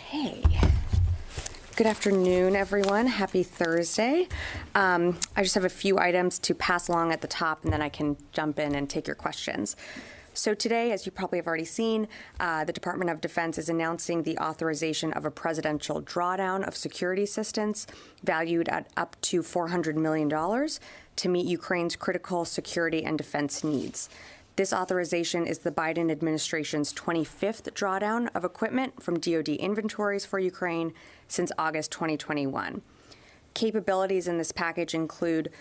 Okay. Good afternoon, everyone. Happy Thursday. I just have a few items to pass along at the top, and then I can jump in and take your questions. So today, as you probably have already seen, the Department of Defense is announcing the authorization of a presidential drawdown of security assistance valued at up to $400 million to meet Ukraine's critical security and defense needs. This authorization is the Biden administration's 25th drawdown of equipment from DoD inventories for Ukraine since August 2021. Capabilities in this package include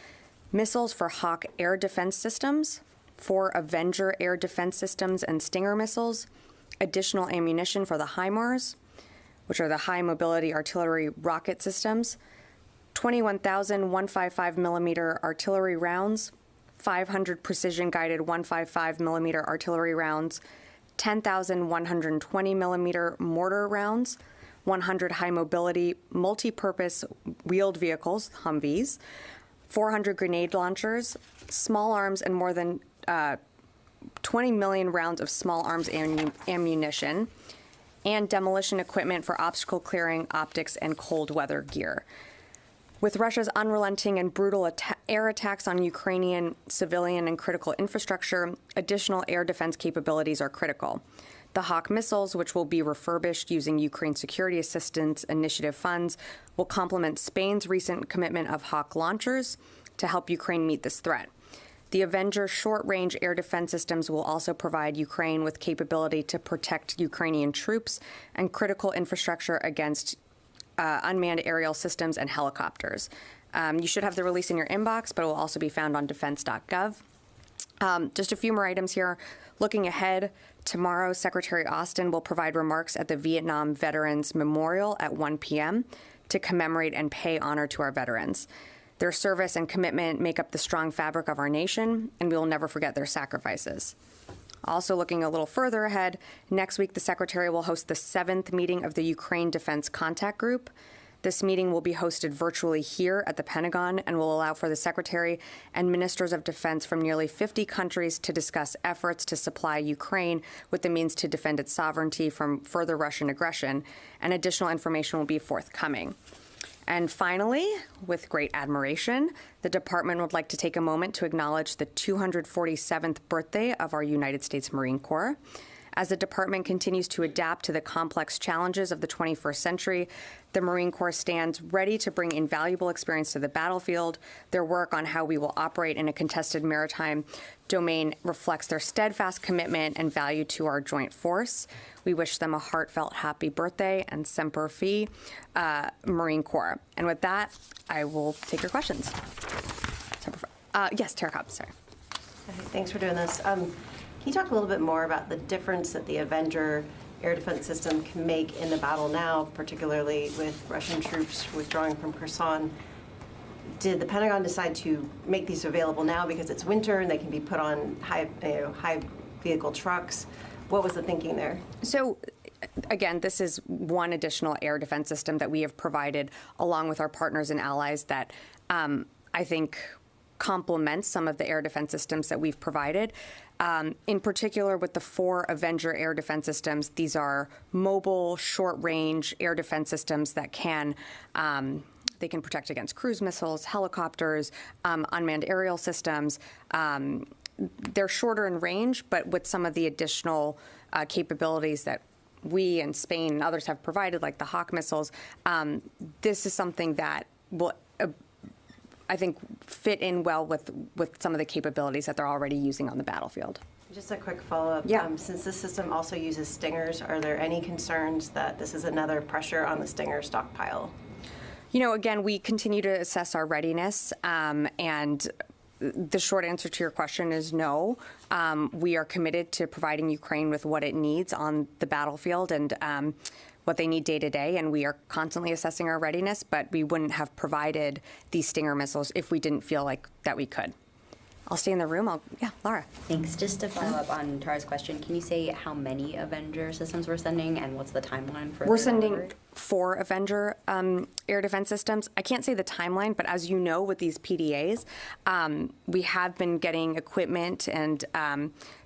missiles for Hawk air defense systems, 4 Avenger air defense systems and Stinger missiles, additional ammunition for the HIMARS, which are the high mobility artillery rocket systems, 21,000 155 millimeter artillery rounds, 500 precision-guided 155 millimeter artillery rounds, 10,000 120 millimeter mortar rounds, 100 high-mobility multi-purpose wheeled vehicles, Humvees, 400 grenade launchers, small arms, and more than 20 million rounds of small arms ammunition, and demolition equipment for obstacle clearing, optics, and cold weather gear. With Russia's unrelenting and brutal air attacks on Ukrainian civilian and critical infrastructure, additional air defense capabilities are critical. The Hawk missiles, which will be refurbished using Ukraine Security Assistance Initiative funds, will complement Spain's recent commitment of Hawk launchers to help Ukraine meet this threat. The Avenger short-range air defense systems will also provide Ukraine with capability to protect Ukrainian troops and critical infrastructure against unmanned aerial systems and helicopters. You should have the release in your inbox, but it will also be found on defense.gov. Just a few more items here. Looking ahead, tomorrow, Secretary Austin will provide remarks at the Vietnam Veterans Memorial at 1 p.m. to commemorate and pay honor to our veterans. Their service and commitment make up the strong fabric of our nation, and we will never forget their sacrifices. Also looking a little further ahead, next week the Secretary will host the 7th meeting of the Ukraine Defense Contact Group. This meeting will be hosted virtually here at the Pentagon and will allow for the Secretary and Ministers of Defense from nearly 50 countries to discuss efforts to supply Ukraine with the means to defend its sovereignty from further Russian aggression, and additional information will be forthcoming. And finally, with great admiration, the department would like to take a moment to acknowledge the 247th birthday of our United States Marine Corps. As the department continues to adapt to the complex challenges of the 21st century, the Marine Corps stands ready to bring invaluable experience to the battlefield. Their work on how we will operate in a contested maritime domain reflects their steadfast commitment and value to our joint force. We wish them a heartfelt happy birthday and Semper Fi, Marine Corps. And with that, I will take your questions. Yes, Tara Cobb, sorry. Okay, thanks for doing this. Can you talk a little bit more about the difference that the Avenger air defense system can make in the battle now, particularly with Russian troops withdrawing from Kherson? Did the Pentagon decide to make these available now because it's winter and they can be put on high vehicle trucks? What was the thinking there? So, again, this is one additional air defense system that we have provided along with our partners and allies that I think complements some of the air defense systems that we've provided. In particular, with the 4 Avenger air defense systems, these are mobile, short-range air defense systems that can they can protect against cruise missiles, helicopters, unmanned aerial systems. They're shorter in range, but with some of the additional capabilities that we and Spain and others have provided, like the Hawk missiles, this is something that will, I think, fit in well with some of the capabilities that they're already using on the battlefield. Just a quick follow-up. Yeah. Since this system also uses Stingers, are there any concerns that this is another pressure on the Stinger stockpile? You know, again, we continue to assess our readiness, and the short answer to your question is no. We are committed to providing Ukraine with what it needs on the battlefield and what they need day to day, and we are constantly assessing our readiness, but we wouldn't have provided these Stinger missiles if we didn't feel like that we could. I'll stay in the room. Yeah, Laura. Thanks. Just to follow up on Tara's question, can you say how many Avenger systems we're sending and what's the timeline for? We're sending 4 Avenger air defense systems. I can't say the timeline, but as you know, with these PDAs, we have been getting equipment and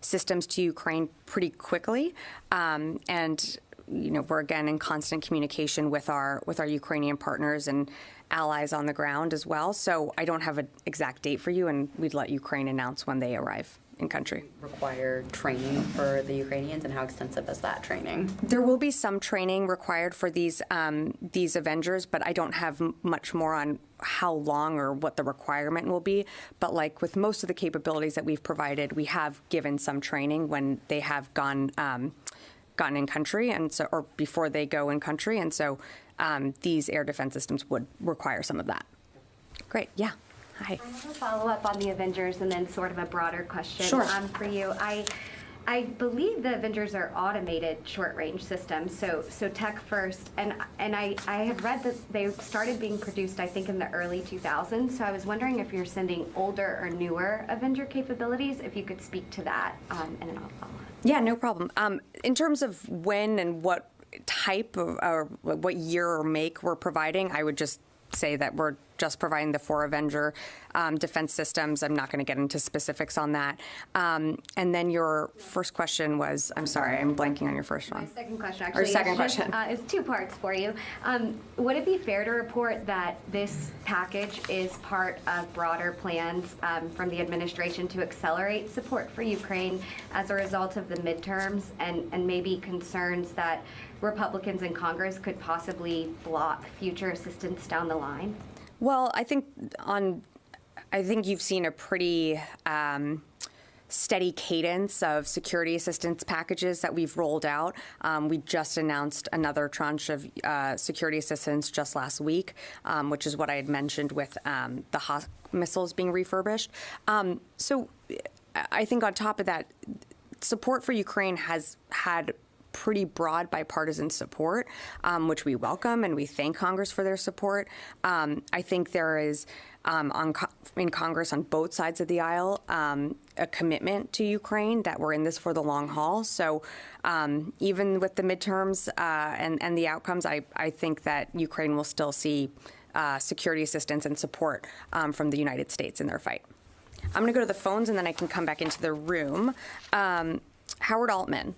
systems to Ukraine pretty quickly, and we're again in constant communication with our Ukrainian partners and allies on the ground as well. So I don't have an exact date for you, and we'd let Ukraine announce when they arrive in country. Require training for the Ukrainians, and how extensive is that training? There will be some training required for these Avengers, but I don't have much more on how long or what the requirement will be. But like with most of the capabilities that we've provided, we have given some training when they have gotten in country, and so, or before they go in country, and so these air defense systems would require some of that. Great, yeah. Hi. I have a follow-up on the Avengers and then sort of a broader question for you. I believe the Avengers are automated short-range systems, so tech first, and I have read that they started being produced, I think, in the early 2000s, so I was wondering if you're sending older or newer Avenger capabilities, if you could speak to that, and then I'll follow up. Yeah, no problem. In terms of when and what type of, or what year or make we're providing, I would just say that we're just providing the 4 Avenger defense systems. I'm not going to get into specifics on that. And then your first question was, I'm sorry, I'm blanking on your first one. My second question, actually, is 2 parts for you. Would it be fair to report that this package is part of broader plans from the administration to accelerate support for Ukraine as a result of the midterms, and maybe concerns that Republicans in Congress could possibly block future assistance down the line? Well, I think you've seen a pretty steady cadence of security assistance packages that we've rolled out. We just announced another tranche of security assistance just last week, which is what I had mentioned with the Hawk missiles being refurbished. So I think on top of that, support for Ukraine has had pretty broad bipartisan support, which we welcome, and we thank Congress for their support. I think there is in Congress on both sides of the aisle a commitment to Ukraine that we're in this for the long haul. So even with the midterms and the outcomes, I think that Ukraine will still see security assistance and support from the United States in their fight. I'm going to go to the phones, and then I can come back into the room. Howard Altman.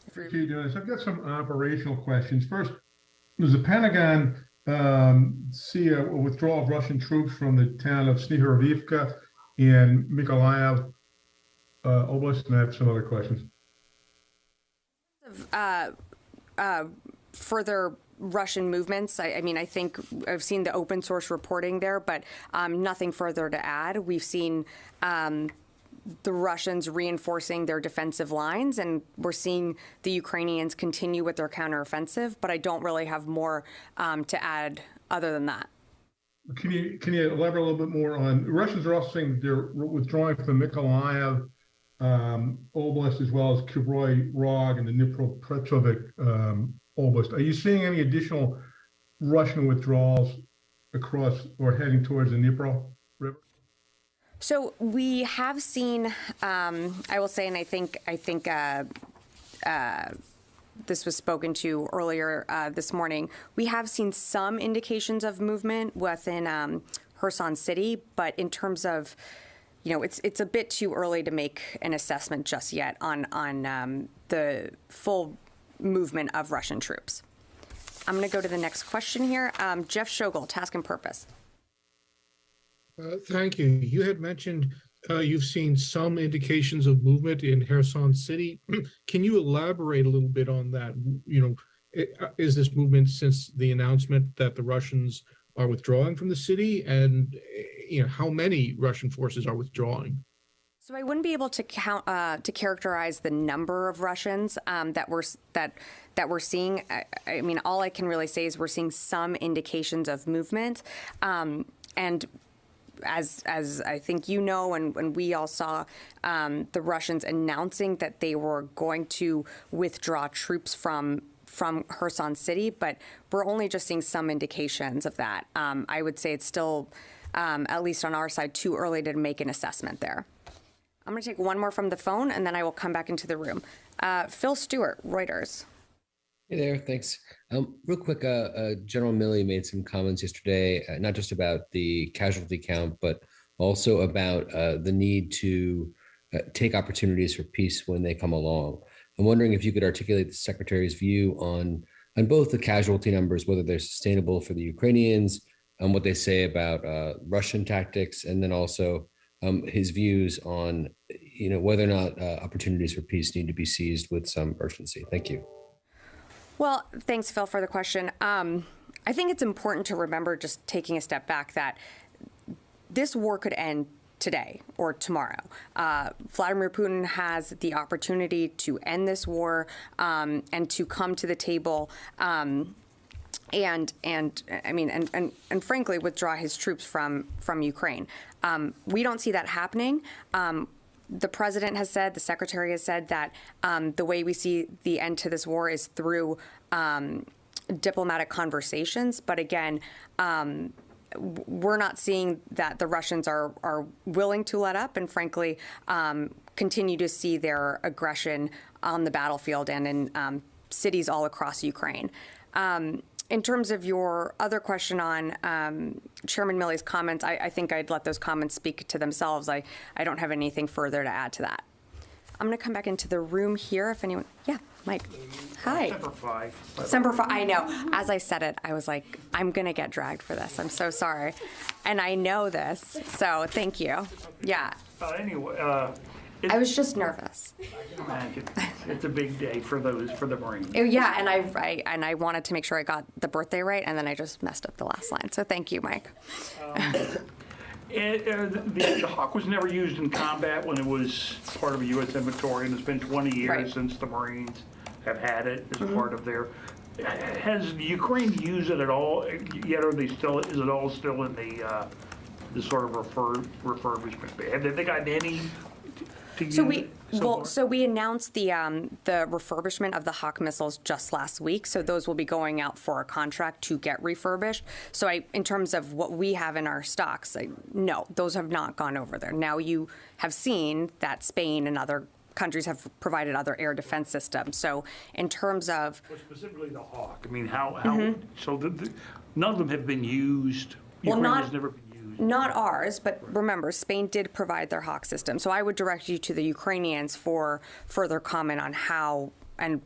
Appreciate you doing this. I've got some operational questions. First, does the Pentagon see a withdrawal of Russian troops from the town of Snihorovivka in Mykolaiv Oblast? And I have some other questions. Further Russian movements, I mean, I think I've seen the open source reporting there, but nothing further to add. We've seen the Russians reinforcing their defensive lines, and we're seeing the Ukrainians continue with their counteroffensive, but I don't really have more to add other than that. Can you elaborate a little bit more on, the Russians are also saying they're withdrawing from Mykolaiv Oblast, as well as Kryvyi Rog and the Dnipropetrovsk Oblast. Are you seeing any additional Russian withdrawals across or heading towards the Dnipro River? So we have seen, I will say, and I think this was spoken to earlier this morning, we have seen some indications of movement within Kherson City, but in terms of, it's a bit too early to make an assessment just yet on the full movement of Russian troops. I'm going to go to the next question here. Jeff Shogel, Task and Purpose. Thank you. You had mentioned you've seen some indications of movement in Kherson City. Can you elaborate a little bit on that? Is this movement since the announcement that the Russians are withdrawing from the city, and how many Russian forces are withdrawing? So I wouldn't be able to count to characterize the number of Russians that we're seeing. I mean, all I can really say is we're seeing some indications of movement, and as I think and we all saw, the Russians announcing that they were going to withdraw troops from Kherson City, but we're only just seeing some indications of that. I would say it's still, at least on our side, too early to make an assessment there. I'm going to take one more from the phone, and then I will come back into the room. Phil Stewart, Reuters. Hey there, thanks. Real quick, General Milley made some comments yesterday, not just about the casualty count, but also about the need to take opportunities for peace when they come along. I'm wondering if you could articulate the Secretary's view on both the casualty numbers, whether they're sustainable for the Ukrainians, and what they say about Russian tactics, and then also his views on, whether or not opportunities for peace need to be seized with some urgency. Thank you. Well, thanks, Phil, for the question. I think it's important to remember, just taking a step back, that this war could end today or tomorrow. Vladimir Putin has the opportunity to end this war and to come to the table and frankly withdraw his troops from Ukraine. We don't see that happening. The president has said, the secretary has said that the way we see the end to this war is through diplomatic conversations. But again, we're not seeing that the Russians are willing to let up and frankly continue to see their aggression on the battlefield and in cities all across Ukraine. In terms of your other question on Chairman Milley's comments, I think I'd let those comments speak to themselves. I don't have anything further to add to that. I'm going to come back into the room here if anyone, yeah, Mike. Hi. Semper Fi. Semper Fi, I know. As I said it, I was like, I'm going to get dragged for this. I'm so sorry. And I know this, so thank you. Yeah. Anyway, I was just nervous. It's a big day for the Marines. Yeah, and I wanted to make sure I got the birthday right, and then I just messed up the last line. So thank you, Mike. The Hawk was never used in combat when it was part of a U.S. inventory, and it's been 20 years Right. since the Marines have had it as part of their. Has Ukraine used it at all yet? Are they still? Is it all still in the sort of refurbishment? Have they gotten any? So we announced the refurbishment of the Hawk missiles just last week. So those will be going out for a contract to get refurbished. So in terms of what we have in our stocks, no, those have not gone over there. Now you have seen that Spain and other countries have provided other air defense systems. So in terms of specifically the Hawk, I mean, how so none of them have been used. Well, Ukraine not- has never been used. Not ours, but remember, Spain did provide their Hawk system. So I would direct you to the Ukrainians for further comment on how and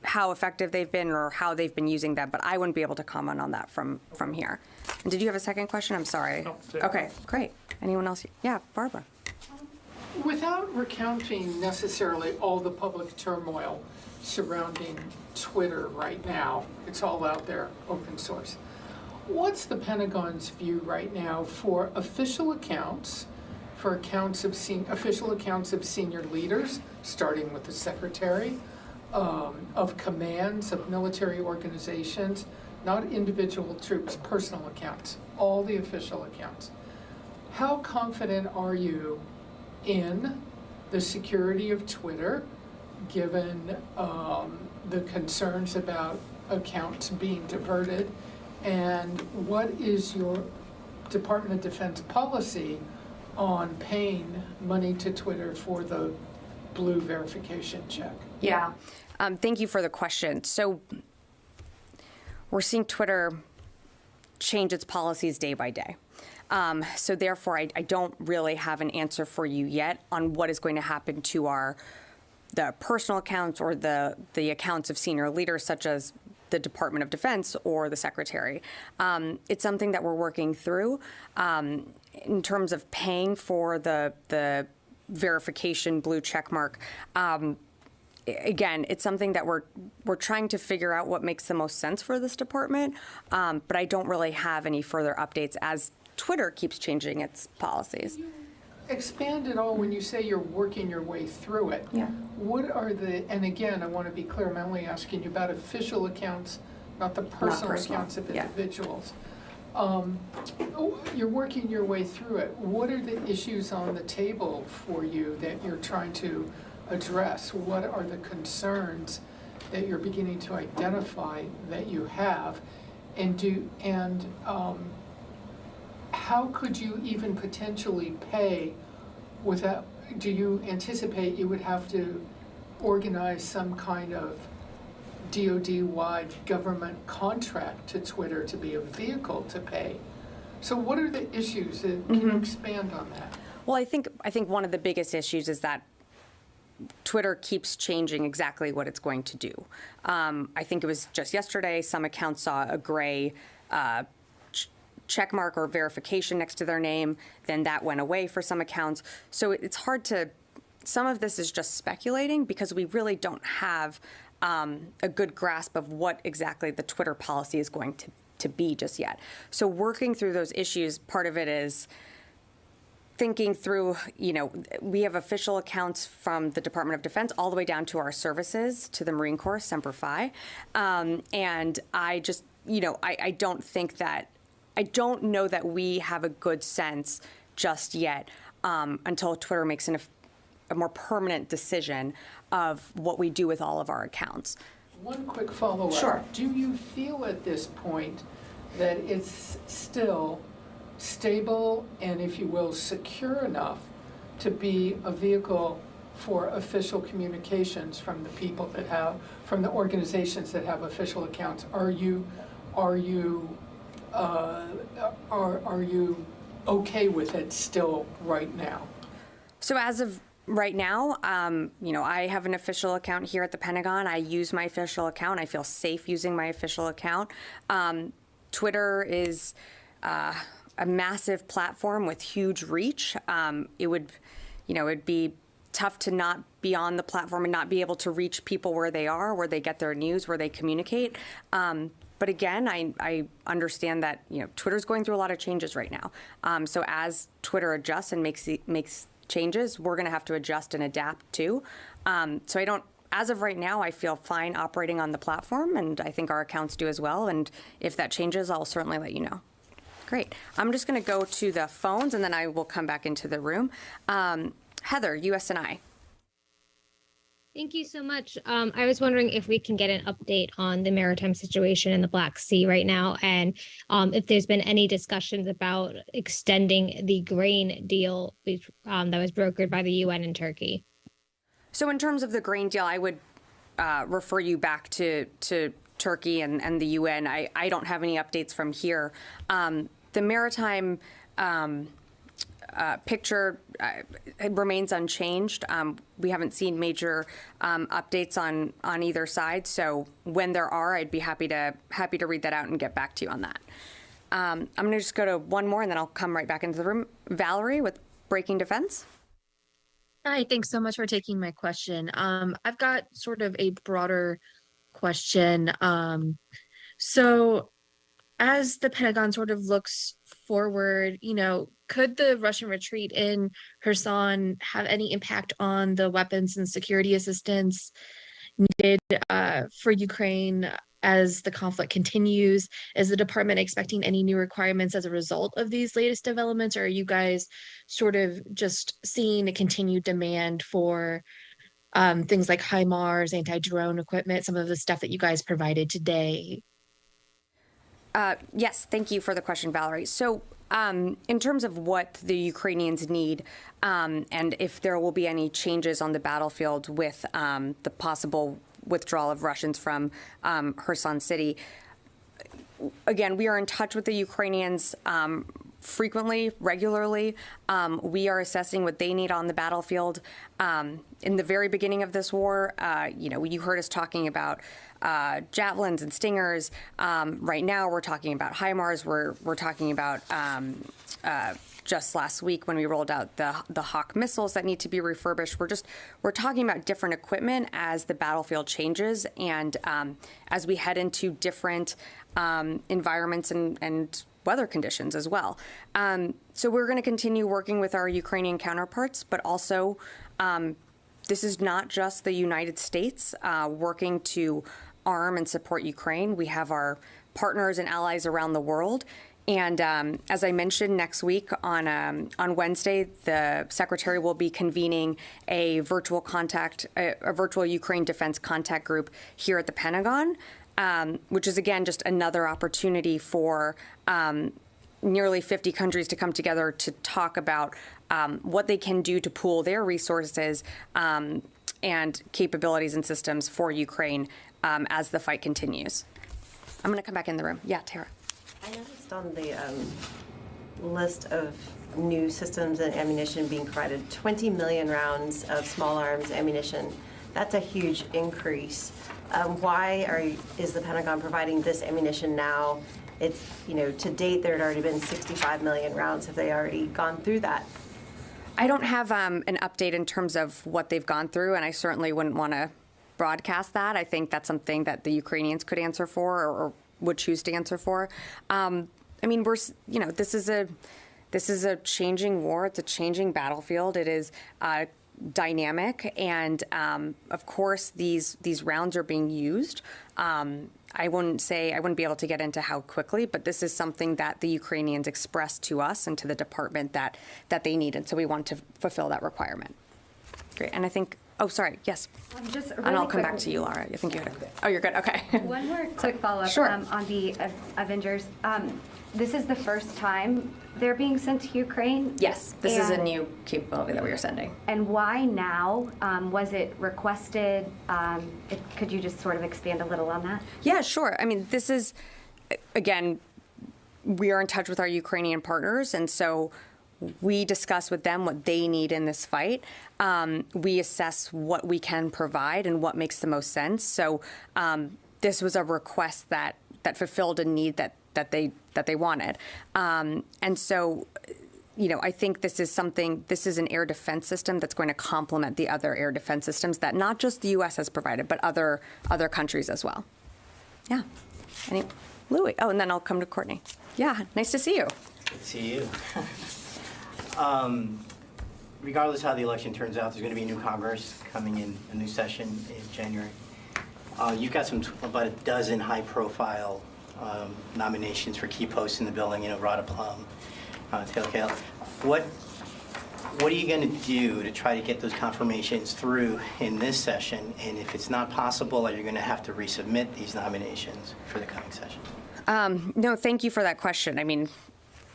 how effective they've been or how they've been using them. But I wouldn't be able to comment on that from here. And did you have a second question? I'm sorry. No, Okay, great. Anyone else? Yeah, Barbara. Without recounting necessarily all the public turmoil surrounding Twitter right now, it's all out there, open source. What's the Pentagon's view right now for official accounts, official accounts of senior leaders, starting with the secretary, of commands of military organizations, not individual troops, personal accounts, all the official accounts? How confident are you in the security of Twitter, given the concerns about accounts being diverted? And what is your Department of Defense policy on paying money to Twitter for the blue verification check? Yeah, thank you for the question. So we're seeing Twitter change its policies day by day. So therefore, I don't really have an answer for you yet on what is going to happen to the personal accounts or the accounts of senior leaders, such as the Department of Defense or the Secretary. It's something that we're working through in terms of paying for the verification blue check mark. Again, it's something that we're trying to figure out what makes the most sense for this department, but I don't really have any further updates as Twitter keeps changing its policies. Expand it all when you say you're working your way through it. Yeah. What are and again, I want to be clear, I'm only asking you about official accounts, not the personal accounts of individuals. You're working your way through it. What are the issues on the table for you that you're trying to address? What are the concerns that you're beginning to identify that you have? And how could you even potentially pay without, do you anticipate you would have to organize some kind of DoD-wide government contract to Twitter to be a vehicle to pay? So what are the issues? Can you expand on that? Well, I think one of the biggest issues is that Twitter keeps changing exactly what it's going to do. I think it was just yesterday, some accounts saw a gray check mark or verification next to their name, then that went away for some accounts. So it's hard to, some of this is just speculating because we really don't have a good grasp of what exactly the Twitter policy is going to be just yet. So working through those issues, part of it is thinking through, we have official accounts from the Department of Defense all the way down to our services, to the Marine Corps, Semper Fi. And I just, I don't know that we have a good sense just yet until Twitter makes a more permanent decision of what we do with all of our accounts. One quick follow-up. Sure. Do you feel at this point that it's still stable and, if you will, secure enough to be a vehicle for official communications from the people that have, from the organizations that have official accounts? Are you okay with it still right now? So as of right now, I have an official account here at the Pentagon. I use my official account. I feel safe using my official account. Twitter is a massive platform with huge reach. It'd be tough to not be on the platform and not be able to reach people where they are, where they get their news, where they communicate. But again, I understand that Twitter's going through a lot of changes right now. So as Twitter adjusts and makes changes, we're going to have to adjust and adapt too. So as of right now, I feel fine operating on the platform, and I think our accounts do as well. And if that changes, I'll certainly let you know. Great. I'm just going to go to the phones, and then I will come back into the room. Heather, USNI. Thank you so much. I was wondering if we can get an update on the maritime situation in the Black Sea right now, and if there's been any discussions about extending the grain deal that was brokered by the UN and Turkey. So in terms of the grain deal, I would refer you back to Turkey and the UN. I don't have any updates from here. The maritime picture remains unchanged. We haven't seen major updates on either side. So when there are, I'd be happy to read that out and get back to you on that. I'm going to just go to one more, and then I'll come right back into the room. Valerie with Breaking Defense. Hi, thanks so much for taking my question. I've got sort of a broader question. So as the Pentagon sort of looks forward, could the Russian retreat in Kherson have any impact on the weapons and security assistance needed for Ukraine as the conflict continues? Is the department expecting any new requirements as a result of these latest developments, or are you guys sort of just seeing a continued demand for things like HIMARS, anti-drone equipment, some of the stuff that you guys provided today? Yes, thank you for the question, Valerie. So in terms of what the Ukrainians need and if there will be any changes on the battlefield with the possible withdrawal of Russians from Kherson City, again, we are in touch with the Ukrainians frequently, regularly. We are assessing what they need on the battlefield. In the very beginning of this war, you heard us talking about javelins and stingers. Right now, we're talking about HIMARS. We're talking about just last week when we rolled out the Hawk missiles that need to be refurbished. We're talking about different equipment as the battlefield changes and as we head into different environments and weather conditions as well. So we're going to continue working with our Ukrainian counterparts, but also this is not just the United States working to arm and support Ukraine. We have our partners and allies around the world. And as I mentioned, next week on Wednesday, the Secretary will be convening a virtual Ukraine defense contact group here at the Pentagon, which is, again, just another opportunity for nearly 50 countries to come together to talk about what they can do to pool their resources and capabilities and systems for Ukraine as the fight continues. I'm going to come back in the room. Yeah, Tara. I noticed on the list of new systems and ammunition being provided, 20 million rounds of small arms ammunition. That's a huge increase. Why is the Pentagon providing this ammunition now? It's, to date, there had already been 65 million rounds. Have they already gone through that? I don't have an update in terms of what they've gone through, and I certainly wouldn't want to broadcast that. I think that's something that the Ukrainians could answer for or would choose to answer for. I mean, this is a changing war. It's a changing battlefield. It is dynamic, and of course, these rounds are being used. I wouldn't be able to get into how quickly, but this is something that the Ukrainians expressed to us and to the department that they needed. So we want to fulfill that requirement. Great, and I think. Oh, sorry. Yes. Just really and I'll come quick. back to you, Laura. I think you had a. Oh, you're good. Okay. One more quick follow-up Sure. On the Avengers. This is the first time they're being sent to Ukraine? Yes, this is a new capability that we are sending. And why now? Was it requested? Could you just sort of expand a little on that? Yeah, sure. I mean, this is, again, we are in touch with our Ukrainian partners, and so we discuss with them what they need in this fight. We assess what we can provide and what makes the most sense. So this was a request that fulfilled a need that they wanted. And so, I think this is an air defense system that's going to complement the other air defense systems that not just the U.S. has provided, but other countries as well. Yeah. Louis. Oh, and then I'll come to Courtney. Yeah, nice to see you. Good to see you. Regardless how the election turns out, there's going to be a new Congress coming in, a new session in January. You've got about a dozen high-profile nominations for key posts in the building. Rhoda Plum, Taylor Kale. What are you going to do to try to get those confirmations through in this session? And if it's not possible, are you going to have to resubmit these nominations for the coming session? No, thank you for that question. I mean,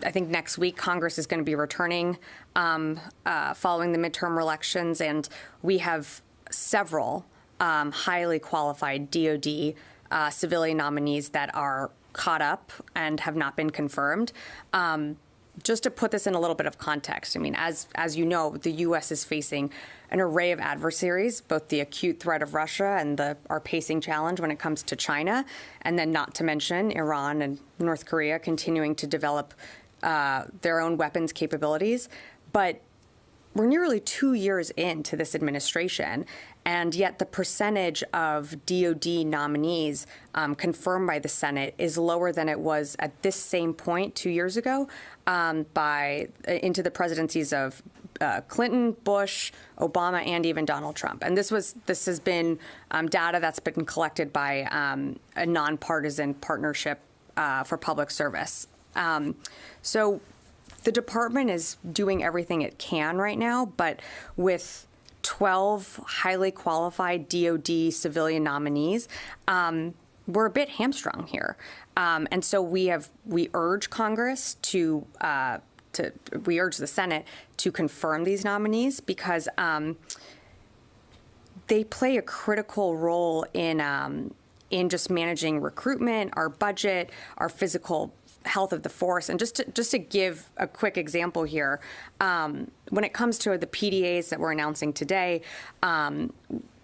I think next week Congress is going to be returning following the midterm elections, and we have several highly qualified DoD civilian nominees that are caught up and have not been confirmed. Just to put this in a little bit of context, I mean, as you know, the U.S. is facing an array of adversaries, both the acute threat of Russia and our pacing challenge when it comes to China, and then not to mention Iran and North Korea continuing to develop their own weapons capabilities. But we're nearly 2 years into this administration, and yet the percentage of DoD nominees confirmed by the Senate is lower than it was at this same point 2 years ago into the presidencies of Clinton, Bush, Obama, and even Donald Trump. And this has been data that's been collected by a nonpartisan partnership for public service. So the department is doing everything it can right now, but with 12 highly qualified DoD civilian nominees, we're a bit hamstrung here. And so we urge Congress we urge the Senate to confirm these nominees because they play a critical role in just managing recruitment, our budget, our physical health of the force. And just to give a quick example here, when it comes to the PDAs that we're announcing today, when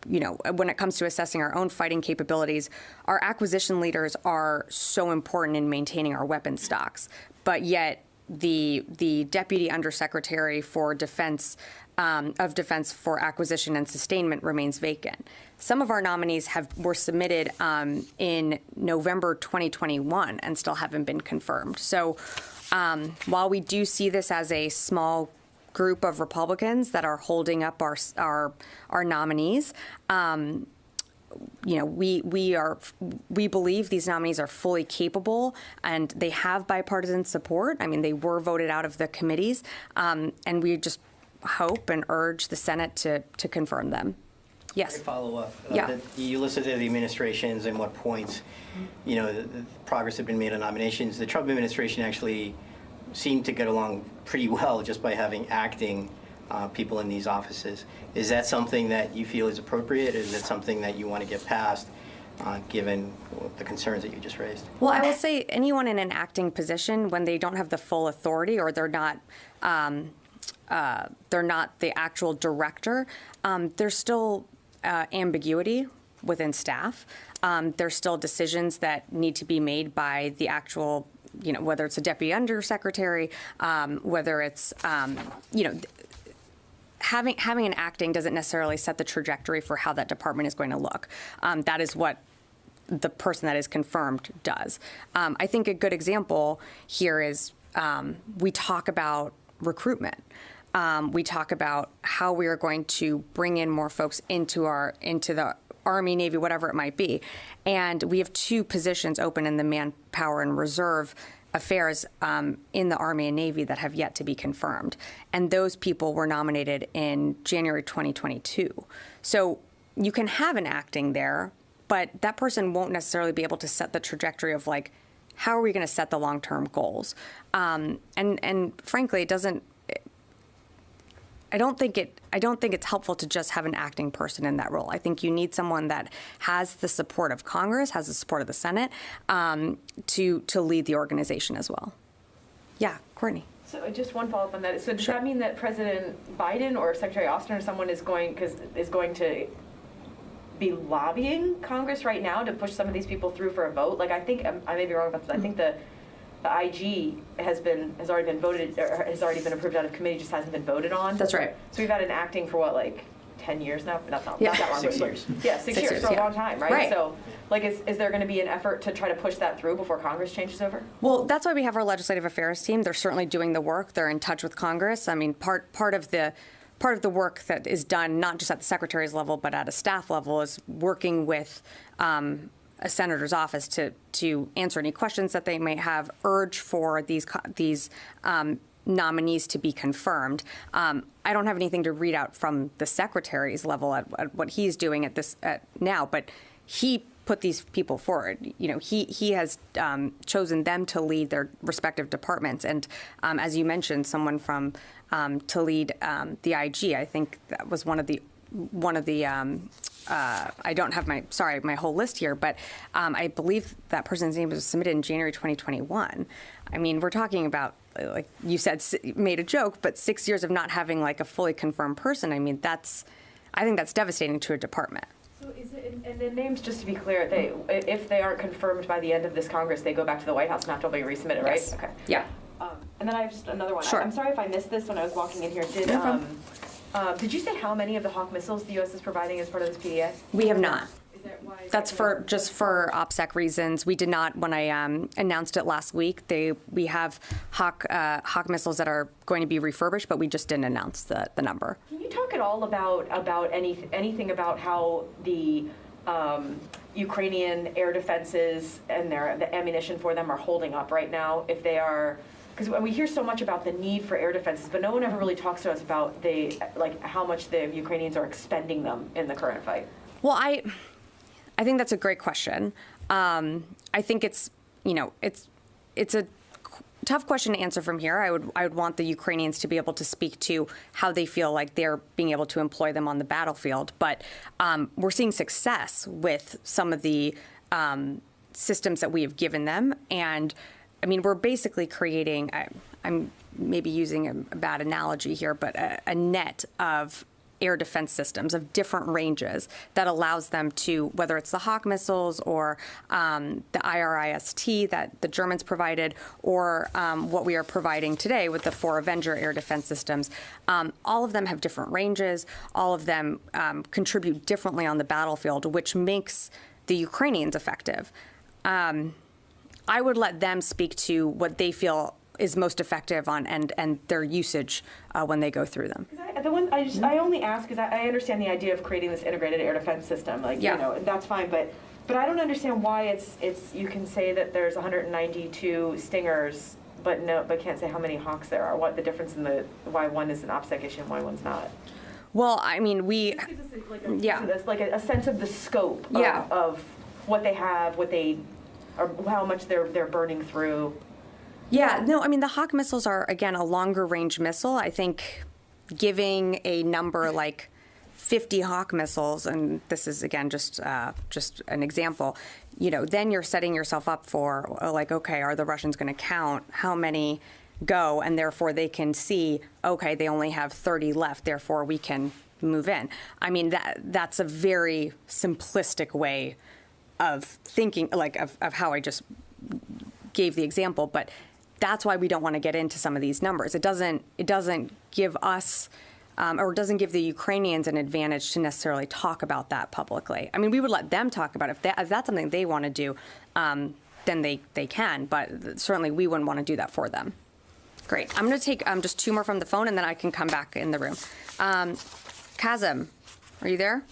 it comes to assessing our own fighting capabilities, our acquisition leaders are so important in maintaining our weapon stocks. But yet the Deputy Undersecretary for Defense for Acquisition and Sustainment remains vacant. Some of our nominees were submitted in November 2021 and still haven't been confirmed. So while we do see this as a small group of Republicans that are holding up our nominees, we believe these nominees are fully capable and they have bipartisan support. I mean, they were voted out of the committees, and we just hope and urge the Senate to confirm them. Yes. Follow up. Yeah. You listed the administrations and what points, the progress had been made on nominations. The Trump administration actually seemed to get along pretty well just by having acting people in these offices. Is that something that you feel is appropriate? Is that something that you want to get past given the concerns that you just raised? Well, I will say anyone in an acting position, when they don't have the full authority or they're not the actual director, there's still ambiguity within staff. There's still decisions that need to be made by the actual, whether it's a deputy undersecretary, whether it's, having an acting doesn't necessarily set the trajectory for how that department is going to look. That is what the person that is confirmed does. I think a good example here is we talk about recruitment. We talk about how we are going to bring in more folks into the Army, Navy, whatever it might be. And we have 2 positions open in the manpower and reserve affairs in the Army and Navy that have yet to be confirmed. And those people were nominated in January 2022. So you can have an acting there, but that person won't necessarily be able to set the trajectory of how are we going to set the long-term goals? And frankly, it doesn't. I don't think it's helpful to just have an acting person in that role. I think you need someone that has the support of Congress, has the support of the Senate, to lead the organization as well. Yeah, Courtney. So just one follow-up on that. So does that mean that President Biden or Secretary Austin or someone is going to be lobbying Congress right now to push some of these people through for a vote? I think I may be wrong about this. I think the IG has already been voted, or has already been approved out of committee, just hasn't been voted on. That's right. So we've had an acting for 10 years now? Not that long. 6 years. Yeah, 6 years, for a long time, right? Right. So, is there going to be an effort to try to push that through before Congress changes over? Well, that's why we have our legislative affairs team. They're certainly doing the work. They're in touch with Congress. I mean, part of the work that is done, not just at the secretary's level, but at a staff level, is working with a senator's office to answer any questions that they may have, urge for these nominees to be confirmed. I don't have anything to read out from the secretary's level at what he's doing now, but he put these people forward. He has chosen them to lead their respective departments, and as you mentioned, someone from to lead the IG. I think that was one of the. I don't have my whole list here, but I believe that person's name was submitted in January 2021. I mean, we're talking about, like you said, made a joke, but 6 years of not having a fully confirmed person. I mean, I think that's devastating to a department. So is it, and the names, just to be clear, if they aren't confirmed by the end of this Congress, they go back to the White House and have to be resubmitted, right? Yes. Okay. Yeah. And then I have just another one. Sure. I'm sorry if I missed this when I was walking in here. Did you say how many of the Hawk missiles the U.S. is providing as part of this PDA? We have not. That's for just for OPSEC reasons. We did not, when I announced it last week, we have Hawk missiles that are going to be refurbished, but we just didn't announce the number. Can you talk at all about anything about how the Ukrainian air defenses and the ammunition for them are holding up right now? If they are, because we hear so much about the need for air defenses, but no one ever really talks to us about how much the Ukrainians are expending them in the current fight. Well, I think that's a great question. I think it's a tough question to answer from here. I would want the Ukrainians to be able to speak to how they feel like they're being able to employ them on the battlefield. But we're seeing success with some of the systems that we have given them. And I mean, we're basically creating, I'm maybe using a bad analogy here, but a net of air defense systems of different ranges that allows them to, whether it's the Hawk missiles or the IRIS-T that the Germans provided, or what we are providing today with the 4 Avenger air defense systems. All of them have different ranges. All of them contribute differently on the battlefield, which makes the Ukrainians effective. I would let them speak to what they feel is most effective on and their usage when they go through them. I only ask because I understand the idea of creating this integrated air defense system, that's fine, but I don't understand why it's you can say that there's 192 Stingers, but can't say how many Hawks there are. What the difference in why one is an OPSEC issue and why one's not? Well, I mean, we a sense of the scope of what they have, or how much they're burning through. Yeah, no, I mean, the Hawk missiles are, again, a longer range missile. I think giving a number like 50 Hawk missiles, and this is again just an example, then you're setting yourself up for like, okay, are the Russians going to count how many go, and therefore they can see, okay, they only have 30 left, therefore we can move in. I mean, that's a very simplistic way of thinking, like of how I just gave the example, but that's why we don't want to get into some of these numbers. It doesn't give us or doesn't give the Ukrainians an advantage to necessarily talk about that publicly. I mean, we would let them talk about it. If that's something they want to do, then they can, but certainly we wouldn't want to do that for them. Great. I'm going to take just two more from the phone, and then I can come back in the room. Kazim, are you there?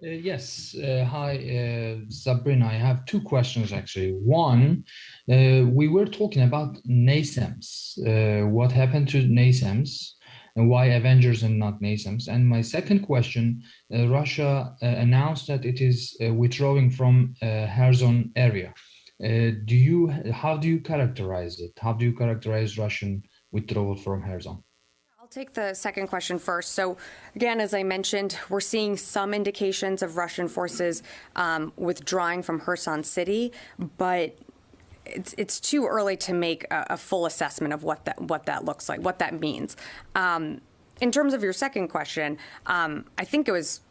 Yes. Hi, Sabrina. I have two questions, actually. One, we were talking about NASAMS. What happened to NASAMS and why Avengers and not NASAMS? And my second question, Russia announced that it is withdrawing from Kherson area. How do you characterize it? How do you characterize Russian withdrawal from Kherson? I'll take the second question first. So again, as I mentioned, we're seeing some indications of Russian forces withdrawing from Kherson City, but it's too early to make a full assessment of what that looks like, what that means. In terms of your second question, I think it was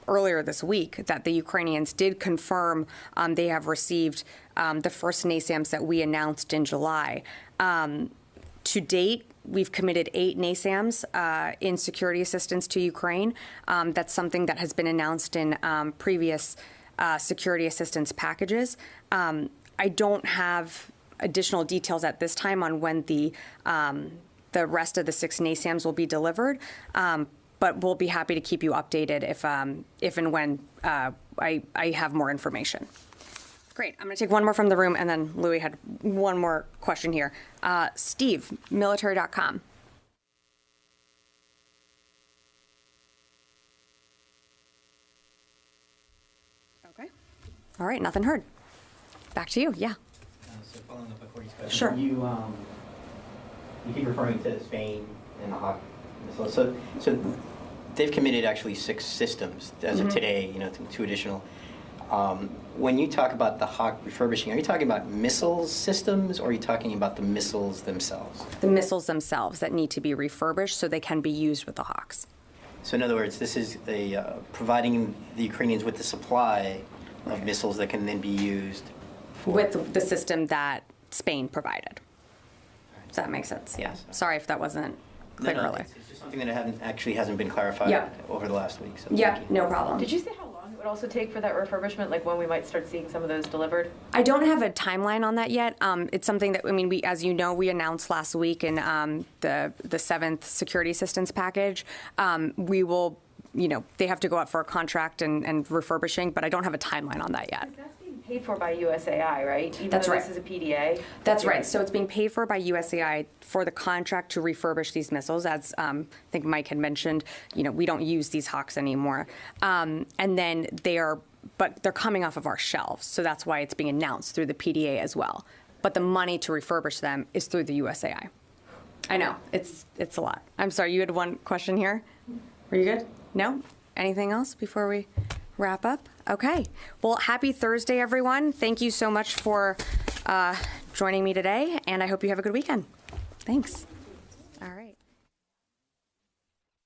earlier this week that the Ukrainians did confirm they have received the first NASAMS that we announced in July. To date, we've committed 8 NASAMS in security assistance to Ukraine. That's something that has been announced in previous security assistance packages. I don't have additional details at this time on when the rest of the 6 NASAMS will be delivered. But we'll be happy to keep you updated if and when I have more information. Great. I'm going to take one more from the room, and then Louis had one more question here. Steve, military.com. Okay. All right. Nothing heard. Back to you. Yeah. So following up on Courtney's question, sure. You keep referring to Spain and the Hawk missiles. So they've committed actually 6 systems as of today. 2 additional. When you talk about the Hawk refurbishing, are you talking about missiles systems, or are you talking about the missiles themselves? The missiles themselves that need to be refurbished so they can be used with the Hawks. So in other words, this is providing the Ukrainians with the supply of missiles that can then be used with the system that Spain provided. Does that make sense? Yeah. Sorry if that wasn't clear earlier. It's just something that hasn't been clarified over the last week. So no problem. Did you say how long it would also take for that refurbishment, like when we might start seeing some of those delivered? I don't have a timeline on that yet. It's something that, we, as you know, we announced last week in the 7th security assistance package. We will, they have to go out for a contract and refurbishing, but I don't have a timeline on that yet. That's being paid for by USAI, right? Even That's though right. This is a PDA. That's right. So it's being paid for by USAI for the contract to refurbish these missiles. As I think Mike had mentioned, we don't use these Hawks anymore. And then but they're coming off of our shelves. So that's why it's being announced through the PDA as well. But the money to refurbish them is through the USAI. I know, it's a lot. I'm sorry, you had one question here? Were you good? No? Anything else before we wrap up? Okay. Well, happy Thursday, everyone. Thank you so much for joining me today, and I hope you have a good weekend. Thanks.